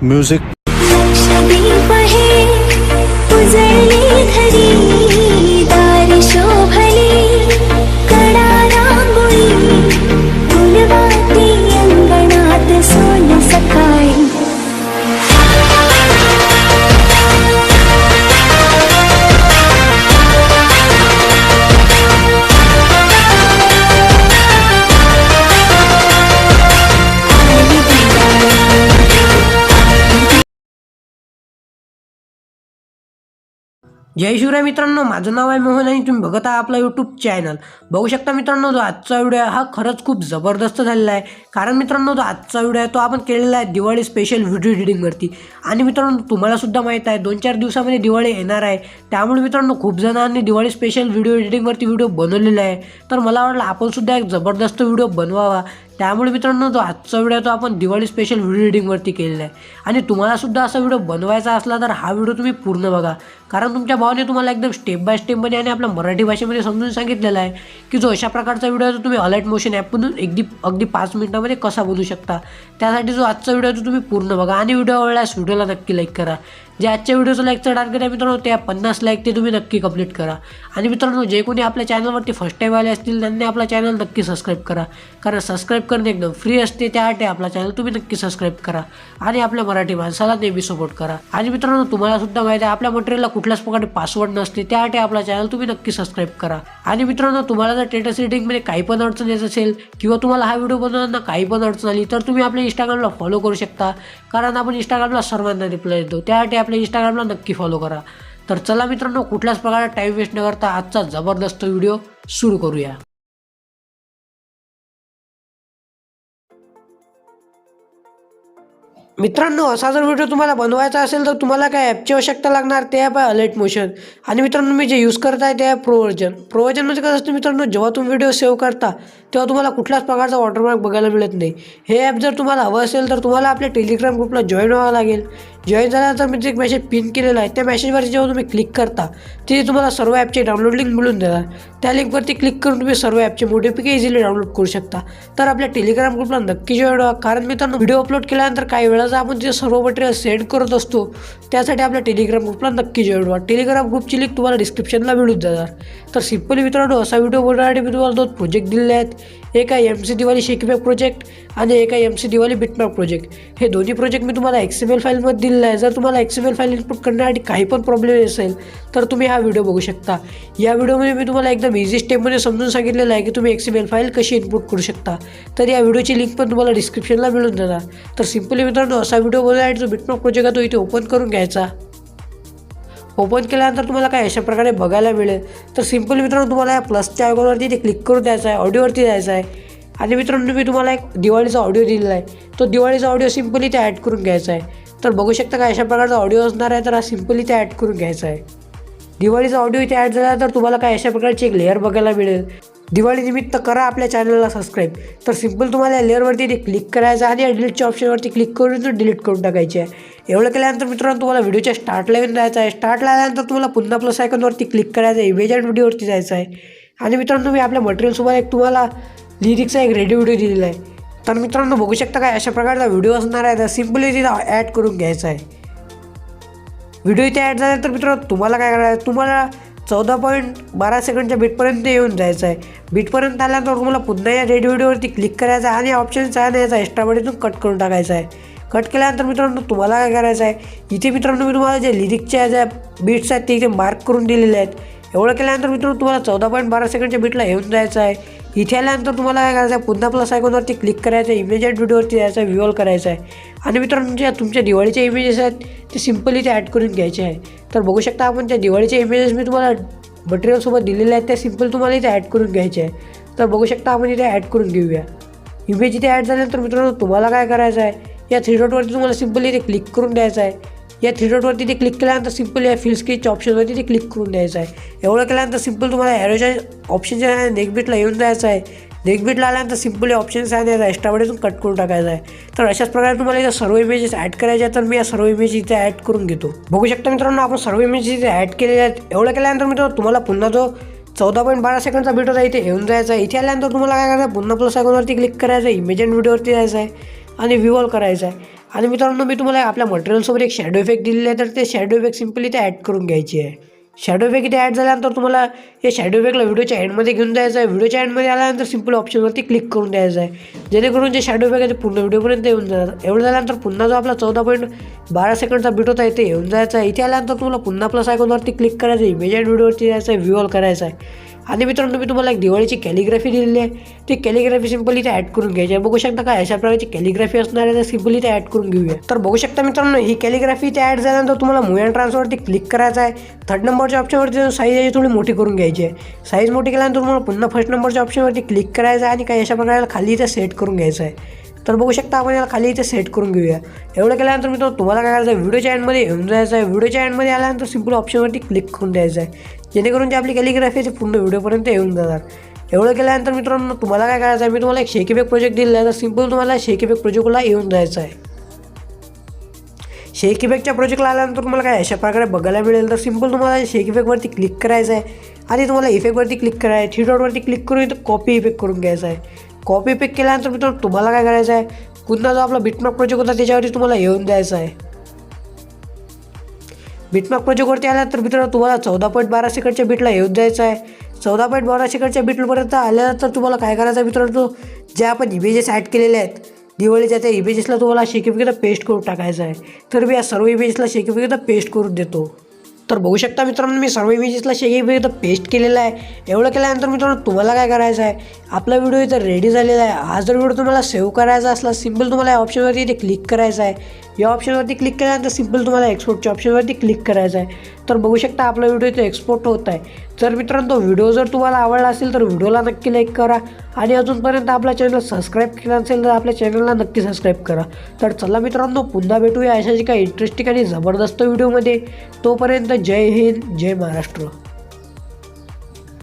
Music जय शिवराय मित्रांनो, माझं नाव आहे मोहन आणि तुम्ही बघत आहात आपला यूट्यूब चॅनल. बघू शकता मित्रांनो, जो आजचा व्हिडिओ आहे हा खरंच खूप जबरदस्त झालेला आहे. कारण मित्रांनो, जो आजचा व्हिडिओ आहे तो आपण केलेला आहे दिवाळी स्पेशल व्हिडिओ एडिटिंगवरती. आणि मित्रांनो, तुम्हाला सुद्धा माहीत आहे 2-4 दिवसामध्ये दिवाळी येणार आहे. त्यामुळे मित्रांनो, खूप जणांनी दिवाळी स्पेशल व्हिडिओ एडिटिंगवरती व्हिडिओ बनवलेला आहे. तर मला वाटलं आपण सुद्धा एक जबरदस्त व्हिडिओ बनवावा. त्यामुळे मित्रांनो, जो आजचा व्हिडिओ आहे तो आपण दिवाळी स्पेशल व्हिडिओ एडिटिंगवरती केलेला आहे. आणि तुम्हाला सुद्धा असा व्हिडिओ बनवायचा असला तर हा व्हिडिओ तुम्ही पूर्ण बघा. कारण तुमच्या भावाने तुम्हाला एकदम स्टेप बाय स्टेपमध्ये आणि आपल्या मराठी भाषेमध्ये समजून सांगितलेलं आहे की जो अशा प्रकारचा व्हिडिओ आहे तो तुम्ही अलाइट मोशन ॲपमधून अगदी 5 मिनिटामध्ये कसा बनवू शकता. त्यासाठी जो आजचा व्हिडिओ आहे तो तुम्ही पूर्ण बघा. आणि व्हिडिओ आवडल्यास व्हिडिओला नक्की लाईक करा. जे आजच्या व्हिडिओचं लाईकचं टार्गेट आहे मित्रांनो ते 50 लाईक ते तुम्ही नक्की कंप्लीट करा. आणि मित्रांनो, जे कोणी आपल्या चॅनलवरती फर्स्ट टाईम आले असतील त्यांनी आपला चॅनल नक्की सबस्क्राईब करा. कारण सबस्क्राईब करणे एकदम फ्री असते. त्यासाठी आपला चॅनल तुम्ही नक्की सबस्क्राईब करा आणि आपल्या मराठी माणसाला नेहमी सपोर्ट करा. आणि मित्रांनो, तुम्हाला सुद्धा माहिती आहे आपल्या मटेरियलला कुठल्याच प्रकारे पासवर्ड नसते. त्यासाठी आपला चॅनल तुम्ही नक्की सबस्क्राईब करा. आणि मित्रांनो, तुम्हाला जर स्टेटस एडिटिंगमध्ये काही पण अडचण येत असेल किंवा तुम्हाला हा व्हिडिओ बनवताना काही पण अडचण आली तर तुम्ही आपल्या इंस्टाग्रामला फॉलो करू शकता. कारण आपण इंस्टाग्रामला सर्वांना रिप्लाय देतो. त्यासाठी आपल्या इंस्टाग्रामला नक्की फॉलो करा. तर चला मित्रांनो, कुठल्याच प्रकारे टाईम वेस्ट न करता आजचा जबरदस्त व्हिडिओ सुरू करूया. मित्रांनो, असा जर व्हिडिओ तुम्हाला बनवायचा असेल तर तुम्हाला काय ॲपची आवश्यकता लागणार. ते ॲप आहे अलाइट मोशन. आणि मित्रांनो, मी जे यूज करत आहे ते आहे प्रो व्हर्जन म्हणजे कसं असतं मित्रांनो, जेव्हा तुम्ही व्हिडिओ सेव्ह करता तेव्हा तुम्हाला कुठल्याच प्रकारचा वॉटरमार्क बघायला मिळत नाही. हे ॲप जर तुम्हाला हवं असेल तर तुम्हाला आपल्या टेलिग्राम ग्रुपला जॉईन व्हावं लागेल. जॉईन झाल्यानंतर मी एक मेसेज पिन केलेला आहे. त्या मेसेजवरती जेव्हा तुम्ही क्लिक करता तिथे तुम्हाला सर्व ॲपचे डाउनलोड लिंक मिळून देणार. त्या लिंकवरती क्लिक करून तुम्ही सर्व ॲपचे मोडिफिके इझिली डाउनलोड करू शकता. तर आपल्या टेलिग्राम ग्रुपला नक्की जॉईन व्हा. कारण मित्रांनो, व्हिडिओ अपलोड केल्यानंतर काही वेळेस आपण तिथे सर्व मटेरियल सेंड करत असतो. त्यासाठी आपल्या टेलिग्राम ग्रुपला नक्की जॉईन व्हा. टेलिग्राम ग्रुपची लिंक तुम्हाला डिस्क्रिप्शनला मिळून जाणार. तर सिम्पली मित्रांनो, असा व्हिडिओ बनवण्यासाठी मी तुम्हाला 2 प्रोजेक्ट दिलेले आहेत. एक आहे MC दिवाळी शेकबॅक प्रोजेक्ट आणि एक आहे MC दिवाळी बिटमॅप प्रोजेक्ट. हे दोन्ही प्रोजेक्ट मी तुम्हाला XML फाईलमध्ये दिलेलं आहे. जर तुम्हाला XML फाईल इनपुट करण्यासाठी काही पण प्रॉब्लेम असेल तर तुम्ही हा व्हिडिओ बघू शकता. या व्हिडिओमध्ये मी तुम्हाला एकदम इझी स्टेपमध्ये समजून सांगितलेलं आहे की तुम्ही XML फाईल कशी इनपुट करू शकता. तर या व्हिडिओची लिंक पण तुम्हाला डिस्क्रिप्शनला मिळून देणार. तर सिम्पली मित्रांनो, असा व्हिडिओ बनवण्यासाठी जो बिटमॅप प्रोजेक्ट आहे तो इथे ओपन करून घ्यायचा. ओपन केल्यानंतर तुम्हाला काय अशा प्रकारे बघायला मिळेल. तर सिम्पली मित्रांनो, तुम्हाला या प्लसच्या आयकॉनवरती ते क्लिक करून द्यायचं आहे. ऑडिओवरती जायचं आहे. आणि मित्रांनो, मी तुम्हाला एक दिवाळीचा ऑडिओ दिलेला आहे. तो दिवाळीचा ऑडिओ सिम्पली ते ॲड करून घ्यायचा आहे. तर बघू शकता काय अशा प्रकारचा ऑडिओ असणार आहे. तर हा सिम्पली ते ॲड करून घ्यायचा आहे. दिवाळीचा ऑडिओ इथे ॲड झाला तर तुम्हाला काय अशा प्रकारची एक लेअर बघायला मिळेल. दिवाळी निमित्त करा आपल्या चॅनलला सबस्क्राईब. तर सिम्पल तुम्हाला या लेअरवरती ते क्लिक करायचं आणि या डिलीटच्या ऑप्शनवरती क्लिक करून तो डिलीट करून टाकायची आहे. एवढं केल्यानंतर मित्रांनो, तुम्हाला व्हिडिओच्या स्टार्टला येऊन जायचं आहे. स्टार्टला आल्यानंतर तुम्हाला पुन्हा प्लस आयकॉनवरती क्लिक करायचं आहे. इमेज अँड व्हिडिओवरती जायचं आहे. आणि मित्रांनो, मी आपल्या मटेरियलसोबत एक तुम्हाला लिरिक्सचा एक रेडी व्हिडिओ दिलेला आहे. तर मित्रांनो, बघू शकता काय अशा प्रकारचा व्हिडिओ असणार आहे. तर सिम्पली तिथं ॲड करून घ्यायचा आहे. व्हिडिओ इथे ॲड झाल्यानंतर मित्रांनो, तुम्हाला काय करायचं, तुम्हाला 14.12 सेकंडच्या बीटपर्यंत येऊन जायचं आहे. बीटपर्यंत आल्यानंतर तुम्हाला पुन्हा या रेडी व्हिडिओवरती क्लिक करायचं आहे आणि ऑप्शन आणायचा एक्स्ट्रामध्ये कट करून टाकायचा आहे. कट केल्यानंतर मित्रांनो, तुम्हाला काय करायचं आहे, इथे मित्रांनो मी तुम्हाला जे लिरिक्सच्या ज्या बीट्स आहेत ते इथे मार्क करून दिलेले आहेत. एवढं केल्यानंतर मित्रांनो, तुम्हाला 14.12 सेकंडच्या बीटला येऊन जायचं आहे. इथे आल्यानंतर तुम्हाला काय करायचं आहे, पुन्हा प्लस आयकॉनवरती क्लिक करायचं आहे. इमेज अँड व्हिडिओवरती जायचं आहे. व्ह्यूअल करायचं आहे. आणि मित्रांनो, ज्या तुमच्या दिवाळीचे इमेजेस आहेत ते सिम्पली ते ॲड करून घ्यायचे आहे. तर बघू शकता आपण त्या दिवाळीचे इमेजेस मी तुम्हाला मटेरियलसोबत दिलेले आहेत. त्या सिम्पल तुम्हाला इथे ॲड करून घ्यायचे आहे. तर बघू शकता आपण इथे ॲड करून घेऊया. इमेज इथे ॲड झाल्यानंतर मित्रांनो, तुम्हाला काय करायचं आहे, या 3 डॉटवरती तुम्हाला सिम्पली इथे क्लिक करून द्यायचं आहे. या 3 डॉटवरती ते क्लिक केल्यानंतर सिम्पल या फिल स्केचच्या ऑप्शनवरती ते क्लिक करून द्यायचं आहे. एवढं केल्यानंतर सिम्पल तुम्हाला ॲरोच्या ऑप्शनच्या नेक्स्ट बीटला येऊन जायचं आहे. नेक्स्ट बीटला आल्यानंतर सिम्पली ऑप्शन्स आहे एक्स्ट्रामध्ये कट करून टाकायचं आहे. तर अशाच प्रकारे तुम्हाला इथे सर्व इमेजेस ॲड करायचे आहेत. तर मी या सर्व इमेज इथे ॲड करून घेतो. बघू शकता मित्रांनो, आपण सर्व इमेजेस इथे ॲड केलेले आहेत. एवढं केल्यानंतर मित्रांनो, तुम्हाला पुन्हा जो 14.12 सेकंडचा बीट होता इथे येऊन जायचा आहे. इथे आल्यानंतर तुम्हाला काय करायचं, पुन्हा प्लस आयकॉनवरती क्लिक करायचं आहे. इमेज अँड व्हिडिओवरती जायचं आहे आणि व्ह्यूअल करायचं आहे. आणि मित्रांनो मी तुम्हाला आपल्या मटेरियलसोबत एक शॅडो इफेक्ट दिलेला आहे, तर ते शॅडो इफेक्ट सिम्पली ते ॲड करून घ्यायची आहे. शॅडो इफेक्ट इथे ॲड झाल्यानंतर तुम्हाला या शॅडो इफेक्टला व्हिडिओच्या एंडमध्ये घेऊन जायचं आहे. व्हिडिओच्या एंडमध्ये आल्यानंतर सिम्पल ऑप्शनवरती क्लिक करून द्यायचं आहे, जेणेकरून जे शॅडो इफेक्ट आहे ते पूर्ण व्हिडिओपर्यंत येऊन जाणार. एवढं झाल्यानंतर पुन्हा जो आपला 14.12 सेकंडचा बीट होता इथे येऊन जायचा आहे. इथे आल्यानंतर तुम्हाला पुन्हा प्लस आयकॉनवरती क्लिक करायचं आहे, इमेज अँड व्हिडिओवरती जायचं आहे, व्ह्यू ऑल करायचं आहे. आणि मित्रांनो मी तुम्हाला एक दिवाळीची कॅलिग्राफी दिलेली आहे, ती कॅलिग्राफी सिम्पली इथे ॲड करून घ्यायची आहे. बघू शकता काय अशा प्रकारची कॅलिग्राफी असणार आहे, तर सिम्पली इथे ॲड करून घेऊया. तर बघू शकता मित्रांनो ही कॅलिग्राफी इथे ॲड झाल्यानंतर तुम्हाला मूव्ह अँड ट्रान्सफरवरती क्लिक करायचं आहे. 3rd नंबरच्या ऑप्शनवरती साईज आहे थोडी मोठी करून घ्यायची आहे. साईज मोठी केल्यानंतर तुम्हाला पुन्हा 1st नंबरच्या ऑप्शनवरती क्लिक करायचं आहे आणि काही अशा प्रकारे खाली इथे सेट करून घ्यायचं आहे. तर बघू शकता आपण याला खाली इथे सेट करून घेऊया. एवढं केल्यानंतर मित्रांनो तुम्हाला काय करायचं आहे, व्हिडिओच्या एंडमध्ये येऊन जायचं आहे. व्हिडिओच्या एंडमध्ये आल्यानंतर सिम्पल ऑप्शनवरती क्लिक करून द्यायचं आहे, जेणेकरून जी आपली कॅलिग्राफी आहे ती पूर्ण व्हिडिओपर्यंत येऊन जाणार. एवढं केल्यानंतर मित्रांनो तुम्हाला काय करायचं आहे, मी तुम्हाला एक शेक इफेक्ट प्रोजेक्ट दिलेला आहे, तर सिम्पल तुम्हाला शेक इफेक्ट प्रोजेक्टला येऊन जायचं आहे. शेक इफेक्टच्या प्रोजेक्टला आल्यानंतर तुम्हाला काय अशा प्रकारे बघायला मिळेल. तर सिम्पल तुम्हाला शेक इफेक्टवरती क्लिक करायचं आहे आणि तुम्हाला इफेक्टवरती क्लिक करायचं आहे. 3 डॉटवरती क्लिक करून इथं कॉपी इफेक्ट करून घ्यायचा आहे. कॉपी इफेक्ट केल्यानंतर मित्रांनो तुम्हाला काय करायचं आहे, पुन्हा जो आपला बिटमॅप प्रोजेक्ट होता त्याच्यावरती तुम्हाला येऊन द्यायचं आहे. बिटमॅप प्रोजेक्टवरती आल्यानंतर मित्रांनो तुम्हाला 14.12 सेकंडच्या बीटला येऊन द्यायचं आहे. 14.12 सेकंडच्या बीटपर्यंत आल्यानंतर तुम्हाला काय करायचं आहे मित्रांनो, जे आपण इमेजेस ॲड केलेले आहेत दिवाळीच्या त्या इमेजेसला तुम्हाला शेक इफेक्ट पेस्ट करून टाकायचं आहे. तर मी या सर्व इमेजेसला शेक इफेक्ट पेस्ट करून देतो. तर बघू शकता मित्रांनो मी सर्व इमेजेसला शेक इफेक्ट पेस्ट केलेला आहे. एवढं केल्यानंतर मित्रांनो तुम्हाला काय करायचं आहे, आपला व्हिडिओ इथं रेडी झालेला आहे. हा जर व्हिडिओ तुम्हाला सेव्ह करायचा असला सिम्पल तुम्हाला या ऑप्शनवरती इथे क्लिक करायचं आहे. या ऑप्शनवरती क्लिक केल्यानंतर सिम्पल तुम्हाला एक्सपोर्टच्या ऑप्शनवरती क्लिक करायचं आहे. तर बघू शकता आपला व्हिडिओ इथे एक्सपोर्ट होत आहे. तर मित्रांनो व्हिडिओ जर तुम्हाला आवडला असेल तर व्हिडिओला नक्की लाईक करा आणि अजूनपर्यंत आपल्या चॅनल सबस्क्राईब केला असेल तर आपल्या चॅनलला नक्की सबस्क्राईब करा. तर चला मित्रांनो पुन्हा भेटूया अशाच काही इंटरेस्टिंग आणि जबरदस्त व्हिडिओमध्ये. तोपर्यंत जय हिंद, जय महाराष्ट्र.